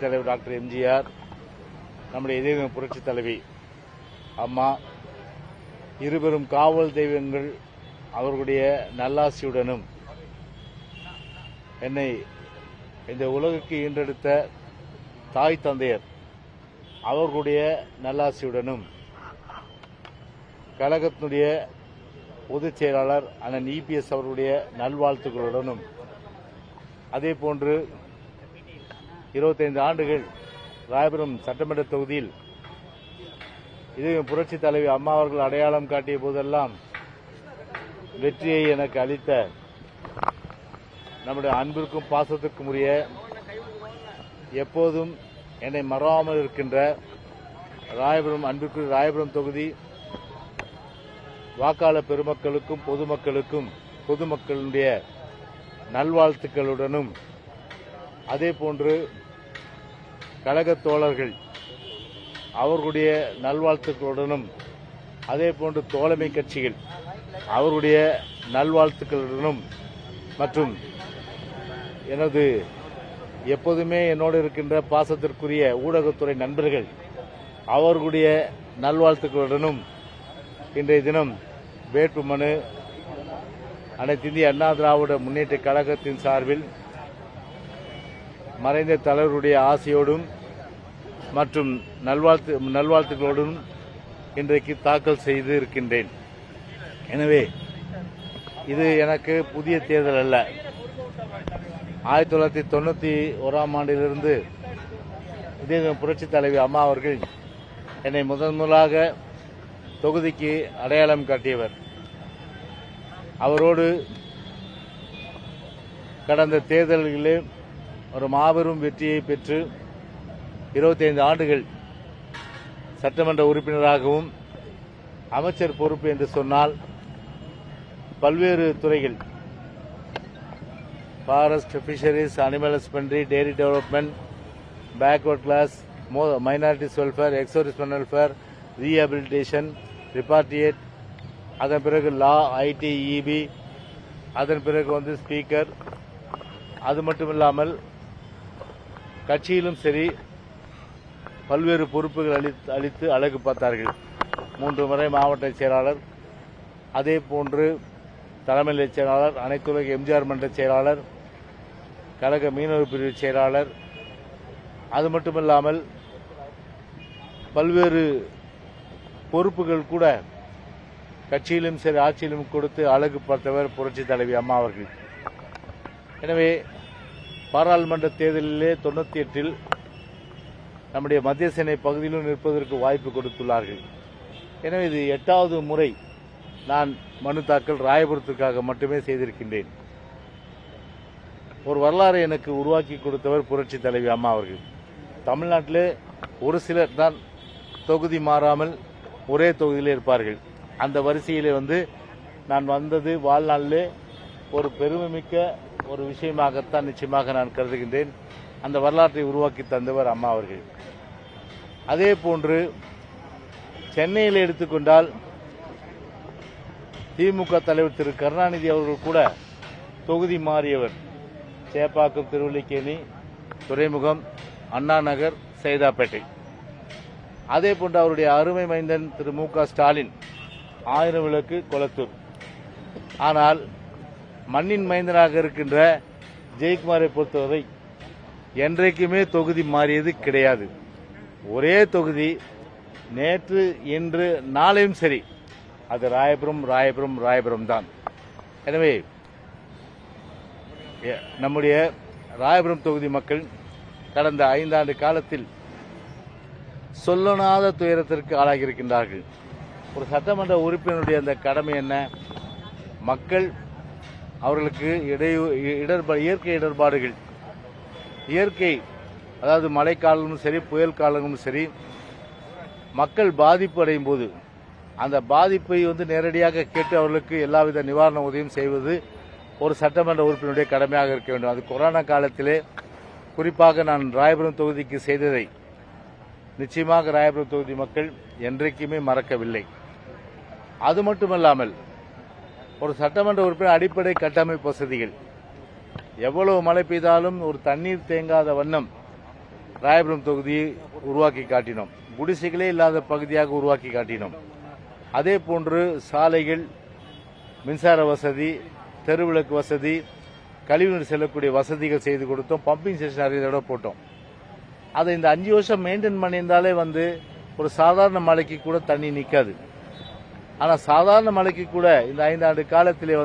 தலைவர் டாக்டர் எம்ஜிஆர், நம்முடைய இதய புரட்சித் தலைவி அம்மா, இருபெரும் காவல் தெய்வங்கள் அவர்களுடைய நல்லாசியுடனும் என்னை இந்த உலகுக்கு ஈன்றெடுத்த தாய் தந்தையர் அவர்களுடைய நல்லாசியுடனும் கழகத்தினுடைய பொதுச் செயலாளர் அண்ணன் இபிஎஸ் அவர்களுடைய நல்வாழ்த்துக்களுடனும் அதேபோன்று 25 ஆண்டுகள் ராயபுரம் சட்டமன்ற தொகுதியில் இதே புரட்சித் தலைவி அம்மா அவர்கள் அடையாளம் காட்டிய போதெல்லாம் வெற்றியை எனக்கு அளித்த நம்முடைய அன்பிற்கும் பாசத்திற்கும் உரிய எப்போதும் என்னை மறவாமல் இருக்கின்ற ராயபுரம் அன்பிற்கு ராயபுரம் தொகுதி வாக்காளர் பெருமக்களுக்கும் பொதுமக்களுடைய நல்வாழ்த்துக்களுடனும் அதேபோன்று கழக தோழர்கள் அவர்களுடைய நல்வாழ்த்துக்களுடனும் அதேபோன்று தோழமை கட்சிகள் அவருடைய நல்வாழ்த்துக்களுடனும் மற்றும் எனது எப்போதுமே என்னோடு இருக்கின்ற பாசத்திற்குரிய ஊடகத்துறை நண்பர்கள் அவர்களுடைய நல்வாழ்த்துக்களுடனும் இன்றைய தினம் வேட்புமனு அனைத்து இந்திய அண்ணா திராவிட முன்னேற்ற கழகத்தின் சார்பில் மறைந்த தலைவருடைய ஆசையோடும் மற்றும் நல்வாழ்த்துக்களோடும் இன்றைக்கு தாக்கல் செய்து இருக்கின்றேன். எனவே இது எனக்கு புதிய தேர்தல் அல்ல. 1991ஆம் ஆண்டிலிருந்து இதே புரட்சித் தலைவி அம்மா அவர்கள் என்னை முதலாக தொகுதிக்கு அடையாளம் காட்டியவர். அவரோடு கடந்த தேர்தல்களிலே ஒரு மாபெரும் வெற்றியை பெற்று 25 ஆண்டுகள் சட்டமன்ற உறுப்பினராகவும் அமைச்சர் பொறுப்பு என்று சொன்னால் பல்வேறு துறைகள் forest, fisheries, animal husbandry, dairy development, backward class, minorities welfare, exservicemen welfare, rehabilitation, repatriate, அதன் பிறகு லா, ஐடி, இபி, அதன் பிறகு ஸ்பீக்கர். அது மட்டுமில்லாமல் கட்சியிலும் சரி பல்வேறு பொறுப்புகள் அளித்து அழகு பார்த்தார்கள். 3 முறை மாவட்ட செயலாளர், அதே போன்று தலைமை நிலைய செயலாளர், அனைத்துலக எம்ஜிஆர் மன்ற செயலாளர், கழக மீனவர் பிரிவு செயலாளர். அது மட்டுமில்லாமல் பல்வேறு பொறுப்புகள் கூட கட்சியிலும் சரி ஆட்சியிலும் கொடுத்து அழகு பார்த்தவர் புரட்சித் தலைவி அம்மா அவர்கள். எனவே பாராளுமன்ற தேர்தலிலே 98இல் நம்முடைய மத்திய சென்னை பகுதியிலும் நிற்பதற்கு வாய்ப்பு கொடுத்துள்ளார்கள். எனவே இது 8வது முறை நான் மனு தாக்கல் ராயபுரத்திற்காக மட்டுமே செய்திருக்கின்றேன். ஒரு வரலாறு எனக்கு உருவாக்கி கொடுத்தவர் புரட்சித் தலைவி அம்மா அவர்கள். தமிழ்நாட்டிலே ஒரு சிலர் தான் தொகுதி மாறாமல் ஒரே தொகுதியிலே இருப்பார்கள். அந்த வரிசையிலே நான் வந்தது வாழ்நாளிலே ஒரு பெருமைமிக்க ஒரு விஷயமாகத்தான் நிச்சயமாக நான் கருதுகின்றேன். அந்த வரலாற்றை உருவாக்கி தந்தவர் அம்மா அவர்கள். அதே போன்று சென்னையில் எடுத்துக்கொண்டால் திமுக தலைவர் திரு கருணாநிதி அவர்கள் கூட தொகுதி மாறியவர். சேப்பாக்கம், திருவல்லிக்கேணி, துறைமுகம், அண்ணா நகர், சைதாப்பேட்டை. அதே போன்று அவருடைய அருமை மைந்தன் திரு மு.க. ஸ்டாலின் 1000 விளக்கு, கொளத்தூர். ஆனால் மண்ணின் மைந்தனாக இருக்கின்ற ஜெயக்குமாரை பொறுத்தவரை என்றைக்குமே தொகுதி மாறியது கிடையாது. ஒரே தொகுதி, நேற்று, இன்று, நாளையும் சரி அது ராயபுரம் தான். எனவே நம்முடைய ராயபுரம் தொகுதி மக்கள் கடந்த 5 ஆண்டு காலத்தில் சொல்லனாத துயரத்திற்கு ஆளாகியிருக்கின்றார்கள். ஒரு சட்டமன்ற உறுப்பினருடைய அந்த கடமை என்ன? மக்கள் அவர்களுக்கு இயற்கை இடர்பாடுகள், அதாவது மழைக்காலமும் சரி புயல் காலமும் சரி மக்கள் பாதிப்பு அடையும் போது அந்த பாதிப்பை நேரடியாக கேட்டு அவர்களுக்கு எல்லாவித நிவாரண உதவியும் செய்வது ஒரு சட்டமன்ற உறுப்பினருடைய கடமையாக இருக்க வேண்டும். அது கொரோனா காலத்திலே குறிப்பாக நான் ராயபுரம் தொகுதிக்கு செய்ததை நிச்சயமாக ராயபுரம் தொகுதி மக்கள் என்றைக்குமே மறக்கவில்லை. அது மட்டுமல்லாமல் ஒரு சட்டமன்ற உறுப்பினர் அடிப்படை கட்டமைப்பு வசதிகள், எவ்வளவு மழை பெய்தாலும் ஒரு தண்ணீர் தேங்காத வண்ணம் ராயபுரம் தொகுதியை உருவாக்கி காட்டினோம். குடிசைகளே இல்லாத பகுதியாக உருவாக்கி காட்டினோம். அதே போன்று சாலைகள், மின்சார வசதி, தெருவிளக்கு வசதி, கழிவுநீர் செல்லக்கூடிய வசதிகள் செய்து கொடுத்தோம். பம்பிங் ஸ்டேஷன் நிறைய தடவை போட்டோம். அதை இந்த 5 வருஷம் மெயின்டைன் பண்ணியிருந்தாலே ஒரு சாதாரண மழைக்கு கூட தண்ணி நிற்காது. ஆனால் சாதாரண மழைக்கு கூட இந்த 5 ஆண்டு காலத்திலே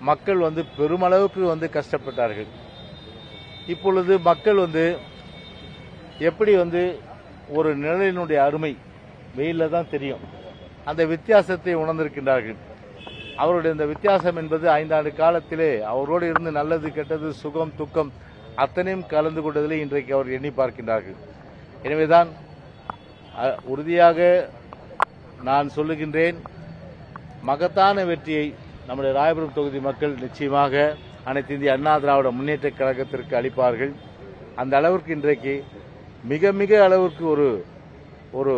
மக்கள் பெருமளவுக்கு கஷ்டப்பட்டார்கள். இப்பொழுது மக்கள் எப்படி ஒரு நிழலினுடைய அருமை வெயில தான் தெரியும். அந்த வித்தியாசத்தை உணர்ந்திருக்கின்றார்கள். அவருடைய இந்த வித்தியாசம் என்பது 5 ஆண்டு காலத்திலே அவரோடு இருந்து நல்லது, கெட்டது, சுகம், துக்கம் அத்தனையும் கலந்து கொண்டதிலே இன்றைக்கு அவர் எண்ணி பார்க்கின்றார்கள். எனவேதான் உறுதியாக நான் சொல்லுகின்றேன், மகத்தான வெற்றியை நம்முடைய ராயபுரம் தொகுதி மக்கள் நிச்சயமாக அனைத்து இந்திய அண்ணா திராவிட முன்னேற்ற கழகத்திற்கு அளிப்பார்கள். அந்த அளவிற்கு இன்றைக்கு மிக மிக அளவிற்கு ஒரு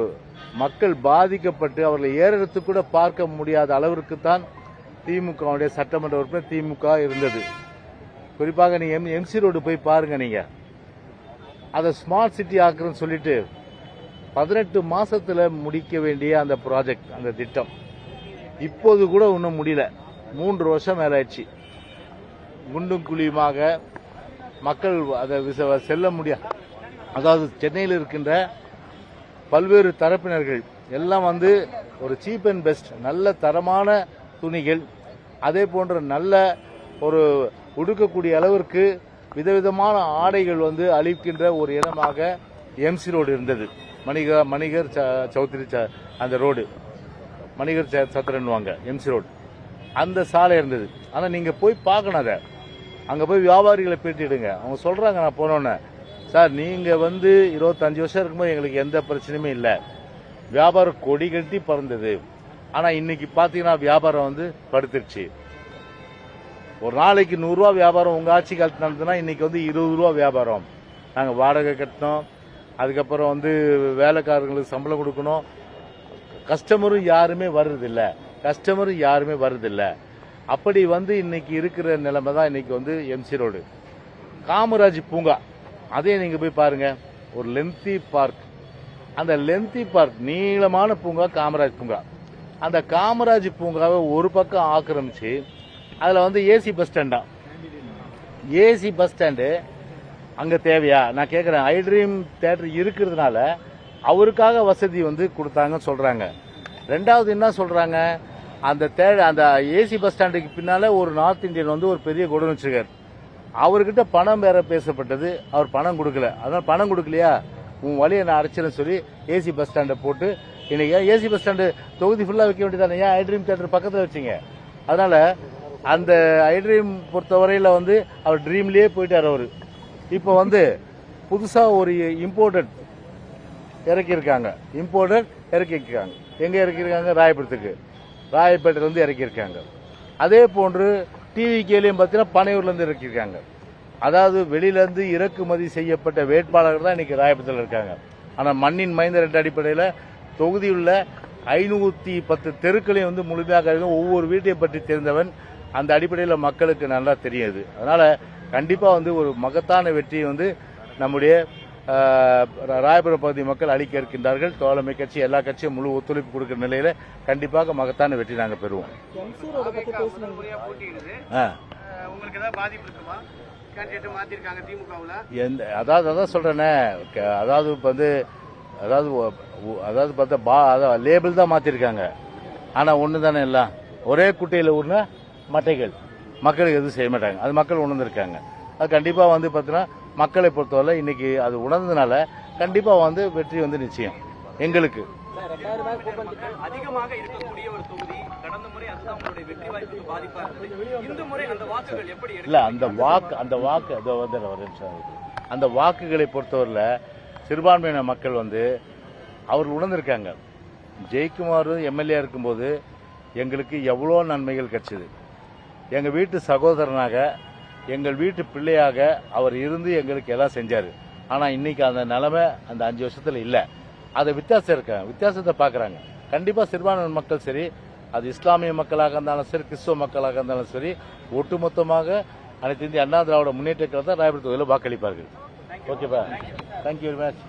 மக்கள் பாதிக்கப்பட்டு அவர்களை ஏறெடுத்து கூட பார்க்க முடியாத அளவிற்கு தான் திமுகவுடைய சட்டமன்ற உறுப்பினர் திமுக இருந்தது. குறிப்பாக நீங்க எம்சி ரோடு போய் பாருங்க. நீங்க அதை ஸ்மார்ட் சிட்டி ஆக்குறேன்னு சொல்லிட்டு 18 மாசத்துல முடிக்க வேண்டிய அந்த ப்ராஜெக்ட், அந்த திட்டம் இப்போது கூட இன்னும் முடியல. 3 வருஷம் மேல ஆயிடுச்சு. குண்டும் குழியுமாக மக்கள் அதை செல்ல முடியாது. அதாவது சென்னையில் இருக்கின்ற பல்வேறு தரப்பினர்கள் எல்லாம் ஒரு சீப் அண்ட் பெஸ்ட் நல்ல தரமான துணிகள், அதே போன்ற நல்ல ஒரு உடுக்கக்கூடிய அளவிற்கு விதவிதமான ஆடைகள் அளிக்கின்ற ஒரு இடமாக எம்சி ரோடு இருந்தது. மணிகர் சௌத்ரி அந்த ரோடு, மணிகர் சத்திரன்வாங்க எம்சி ரோடு, அந்த சாலை இருந்தது. ஆனா நீங்க போய் பார்க்கணும். அதை அங்க போய் வியாபாரிகளை பேட்டிடுங்க. அவங்க சொல்றாங்க, நான் போனோன்னே, சார் நீங்க 25 வருஷம் இருக்கும்போது எங்களுக்கு எந்த பிரச்சனையுமே இல்லை, வியாபாரம் கொடி கட்டி பறந்தது. ஆனா இன்னைக்கு பாத்தீங்கன்னா வியாபாரம் படுத்துருச்சு. ஒரு நாளைக்கு 100 ரூபா வியாபாரம் உங்க ஆட்சி காலத்து நடந்ததுன்னா இன்னைக்கு 20 ரூபா வியாபாரம். நாங்க வாடகை கட்டணும், அதுக்கப்புறம் வேலைக்காரங்களுக்கு சம்பளம் கொடுக்கணும். கஸ்டமரும் யாருமே வர்றதில்ல. அப்படி இன்னைக்கு இருக்கிற நிலைமை தான் இன்னைக்கு எம்சி ரோடு. காமராஜ் பூங்கா, அதே நீங்க போய் பாருங்க. ஒரு லென்த்தி பார்க், அந்த லென்த்தி பார்க் நீளமான பூங்கா காமராஜ் பூங்கா. அந்த காமராஜ் பூங்காவை ஒரு பக்கம் ஆக்கிரமிச்சு அதுல ஏசி பஸ் ஸ்டாண்டா, ஏசி பஸ் ஸ்டாண்டு அங்க தேவையா? நான் கேட்கிறேன். ஐட்ரீம் தியேட்டர் இருக்கிறதுனால அவருக்காக வசதி கொடுத்தாங்கன்னு சொல்றாங்க. ரெண்டாவது என்ன சொல்றாங்க, அந்த ஏசி பஸ் ஸ்டாண்டுக்கு பின்னால ஒரு நார்த் இந்தியன் ஒரு பெரிய குடோன் வச்சிருக்காரு. அவர்கிட்ட பணம் வேற பேசப்பட்டது. அவர் பணம் கொடுக்கல. அதனால பணம் கொடுக்கலையா, உன் வழியை நான் அடைச்சிருன்னு சொல்லி ஏசி பஸ் ஸ்டாண்டை போட்டு இன்னைக்கு ஏசி பஸ் ஸ்டாண்டு தொகுதி ஃபுல்லா வைக்க வேண்டியதானே? ஏன் ஐட்ரீம் தியேட்டர் பக்கத்தில் வச்சிங்க? அதனால அந்த ஐட்ரீம் பொறுத்தவரையில அவர் ட்ரீம்லயே போயிட்டார். அவரு இப்ப புதுசா ஒரு இம்போர்ட்டட் இறக்கியிருக்காங்க. எங்க இறக்கியிருக்காங்க? ராயபுரத்துக்கு, ராயப்பேட்டையில இறக்கியிருக்காங்க. அதே போன்று டிவிகேலையும் பார்த்தீங்கன்னா பனையூர்ல இருந்து இறக்கியிருக்காங்க. அதாவது வெளியில இருந்து இறக்குமதி செய்யப்பட்ட வேட்பாளர்கள் தான் இன்னைக்கு ராயபுரத்தில் இருக்காங்க. ஆனா மண்ணின் மைந்தர் என்ற அடிப்படையில் தொகுதியுள்ள 510 தெருக்களையும் முழுமையாக ஒவ்வொரு வீட்டையும் பற்றி தெரிந்தவன். அந்த அடிப்படையில் மக்களுக்கு நல்லா தெரியுது. அதனால கண்டிப்பா ஒரு மகத்தான வெற்றியை நம்முடைய ராயபுரம் பகுதி மக்கள் அளிக்க இருக்கின்றார்கள். தோழமை கட்சி, எல்லா கட்சியும் முழு ஒத்துழைப்பு கொடுக்கிற நிலையில கண்டிப்பாக மகத்தான வெற்றி நாங்கள் பெறுவோம். அதான் சொல்றேனே, அதாவது பார்த்தா லேபிள் தான் மாத்திருக்காங்க. ஆனா ஒண்ணுதானே, எல்லாம் ஒரே குட்டையில ஊர்ன மட்டைகள், மக்களுக்கு எதுவும் செய்ய மாட்டாங்க. அது மக்கள் உணர்ந்திருக்காங்க. அது கண்டிப்பா பாத்தீங்கன்னா மக்களை பொறுத்தவரை இன்னைக்கு அது உணர்ந்ததுனால கண்டிப்பா வெற்றி நிச்சயம் எங்களுக்கு. அதிகமாக இருக்கக்கூடிய ஒரு தொகுதி, கடந்த முறை அதுதான் உங்களுடைய வெற்றி வாய்ப்புக்கு பாதிப்பா இருந்தது. இந்த முறை அந்த வாக்குகள் எப்படி இல்ல, அந்த வாக்குகளை பொறுத்தவரையில சிறுபான்மையின மக்கள் அவர்கள் உணர்ந்திருக்காங்க. ஜெயக்குமார் எம்எல்ஏ இருக்கும்போது எங்களுக்கு எவ்வளோ நன்மைகள் கிடைச்சது. எங்க வீட்டு சகோதரனாக, எங்கள் வீட்டு பிள்ளையாக அவர் இருந்து எங்களுக்கு எல்லாம் செஞ்சாரு. ஆனா இன்னைக்கு அந்த நிலைமை அந்த 5 வருஷத்துல இல்ல. அது வித்தியாசத்தை பாக்குறாங்க. கண்டிப்பா சிறுபான்மை மக்கள் சரி, அது இஸ்லாமிய மக்களாக இருந்தாலும் சரி, கிறிஸ்துவ மக்களாக இருந்தாலும் சரி, ஒட்டுமொத்தமாக அனைத்து இந்திய அண்ணா திராவிட முன்னேற்ற கழகத்தை ராயபுரம் தொகுதியில் வாக்களிப்பார்கள். ஓகேப்பா, தேங்க்யூ வெரி மச்.